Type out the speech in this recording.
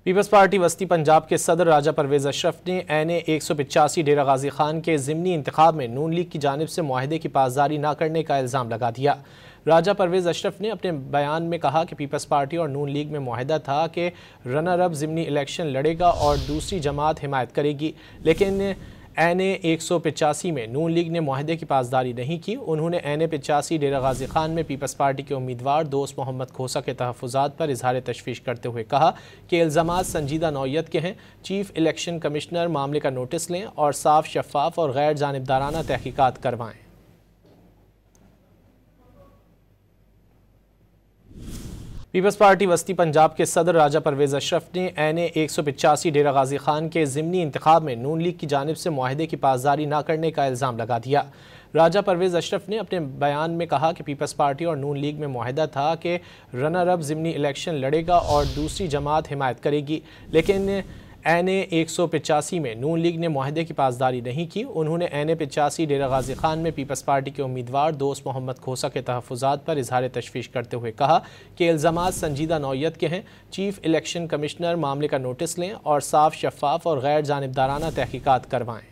Peoples party वस्ती पंजाब के सदर राजा परवेज अशरफ ने NA 185 डेरा गाजी खान के ज़िमनी इंतखाब में नून लीग की जानिब से मुआहदे की पासदारी न करने का इल्ज़ाम लगा दिया। राजा परवेज अशरफ ने अपने बयान में कहा कि पीपल्स पार्टी और नून लीग में मुआहदा था कि रनर अप ज़िमनी इलेक्शन लड़ेगा और दूसरी जमात हिमायत करेगी, लेकिन NA 185 में नून लीग ने मुआहदे की पासदारी नहीं की। उन्होंने NA 85 डेरा गाजी खान में पीपल्स पार्टी के उम्मीदवार दोस्त मोहम्मद खोसा के तहफ़्फ़ुज़ात पर इजहार तशवीश करते हुए कहा कि इल्ज़ामात संजीदा नौइयत के हैं। चीफ इलेक्शन कमिश्नर मामले का नोटिस लें और साफ, शफाफ और गैर जानिबदाराना तहकीकात करवाएँ। पीपल्स पार्टी वस्ती पंजाब के सदर राजा परवेज अशरफ ने NA 185 डेरा गाजी खान के ज़िमनी इंतखाब में नून लीग की जानिब से मुआहदे की पासदारी न करने का इल्ज़ाम लगा दिया। राजा परवेज अशरफ ने अपने बयान में कहा कि पीपल्स पार्टी और नून लीग में मुआहदा था कि रनर अप ज़िमनी इलेक्शन लड़ेगा और दूसरी जमात हिमायत करेगी, लेकिन NA 185 में नून लीग ने मुआहदे की पासदारी नहीं की। उन्होंने NA 85 डेरा गाजी खान में पीपल्स पार्टी के उम्मीदवार दोस्त मोहम्मद खोसा के तहफ़्फ़ुज़ात पर इजहार तशवीश करते हुए कहा कि इल्ज़ामात संजीदा नौइयत के हैं। चीफ इलेक्शन कमिश्नर मामले का नोटिस लें और साफ, शफाफ और गैर जानिबदाराना तहकीकात करवाएँ।